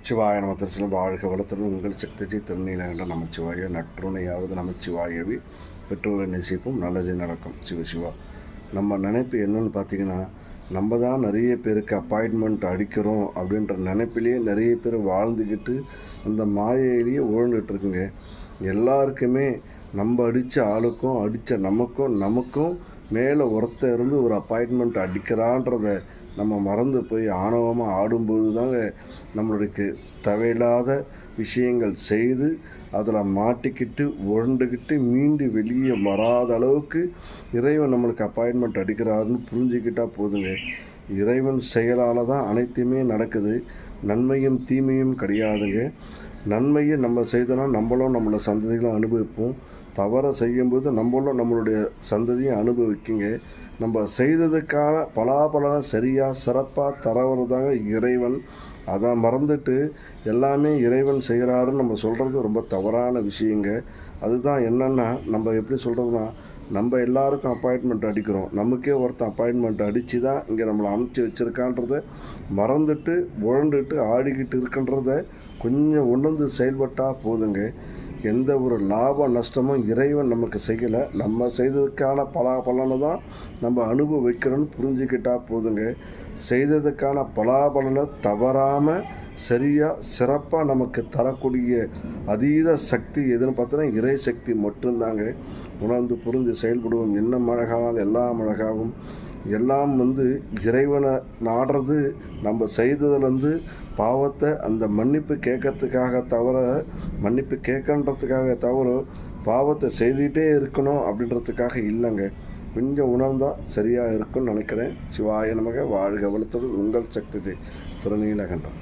சிவாய நம திருச்சிலும் வாழ்க வளத்துடன் உங்கள் சக்தி திருநீலகண்ட நமச்சிவாய நற்றுணையாவது நமச்சிவாயவி பெற்றோரை நேசிப்போம் நல்லதே நடக்கும். சிவசிவா நம்ம நினைப்பு என்னன்னு பார்த்தீங்கன்னா, நம்ம தான் நிறைய பேருக்கு அப்பாயின்மெண்ட் அடிக்கிறோம் அப்படின்ற நினைப்பிலேயே நிறைய பேர் வாழ்ந்துக்கிட்டு அந்த மாயையிலேயே உழந்துட்டுருக்குங்க. எல்லாருக்குமே நம்ம அடித்த ஆளுக்கும் அடித்த நமக்கும் மேலே ஒருத்தர் இருந்து ஒரு அப்பாயின்மெண்ட் அடிக்கிறான்றத நம்ம மறந்து போய் ஆணவமாக ஆடும்போது தாங்க நம்மளுடைய தேவையில்லாத விஷயங்கள் செய்து அதில் மாட்டிக்கிட்டு உருண்டுக்கிட்டு மீண்டு வெளியே வராத அளவுக்கு இறைவன் நம்மளுக்கு அப்பாயின்மெண்ட் அடிக்கிறாருன்னு புரிஞ்சுக்கிட்டால் போதுங்க. இறைவன் செயலால் தான் அனைத்துமே நடக்குது. நன்மையும் தீமையும் கிடையாதுங்க. நன்மையை நம்ம செய்தோன்னா நம்மளும் நம்மளோட சந்ததிகளும் அனுபவிப்போம். தவறை செய்யும்போது நம்மளும் நம்மளுடைய சந்ததியை அனுபவிக்குங்க. நம்ம செய்ததுக்கான பலாபலனை சரியாக சிறப்பாக தரவரதாங்க இறைவன். அதை மறந்துட்டு எல்லாமே இறைவன் செய்கிறாருன்னு நம்ம சொல்கிறது ரொம்ப தவறான விஷயங்க. அதுதான் என்னென்னா, நம்ம எப்படி சொல்கிறதுனா, நம்ம எல்லாருக்கும் அப்பாயின்மெண்ட் அடிக்கிறோம். நமக்கே ஒருத்தன் அப்பாயின்மெண்ட் அடித்து தான் இங்கே நம்மளை அனுப்பிச்சி வச்சுருக்கான்றத மறந்துட்டு உழண்டுட்டு ஆடிக்கிட்டு இருக்குன்றத கொஞ்சம் உணர்ந்து செயல்பட்டால் போதுங்க. எந்த ஒரு லாப நஷ்டமும் இறைவன் நமக்கு செய்யலை. நம்ம செய்ததுக்கான பலாபலனை தான் நம்ம அனுபவிக்கிறோன்னு புரிஞ்சுக்கிட்டால் போதுங்க. செய்ததுக்கான பலாபலனை தவறாமல் சரியாக சிறப்பாக நமக்கு தரக்கூடிய அதீத சக்தி எதுன்னு பார்த்தோன்னா இறை சக்தி மட்டும்தாங்க. உணர்ந்து புரிஞ்சு செயல்படுவோம். என்ன அழகானால் எல்லாம் அழகாகும். எல்லாம் இறைவனை நாடுறது. நம்ம செய்ததுலேருந்து பாவத்தை அந்த மன்னிப்பு கேட்கறதுக்காக தவிர மன்னிப்பு கேட்கன்றதுக்காக தவிர பாவத்தை செய்துகிட்டே இருக்கணும் அப்படின்றதுக்காக இல்லைங்க. கொஞ்சம் உணர்ந்தால் சரியாக இருக்குன்னு நினைக்கிறேன். சிவாய நமக வாழ்க வளத்துடன் உங்கள் சக்தி திருநீலகண்டம்.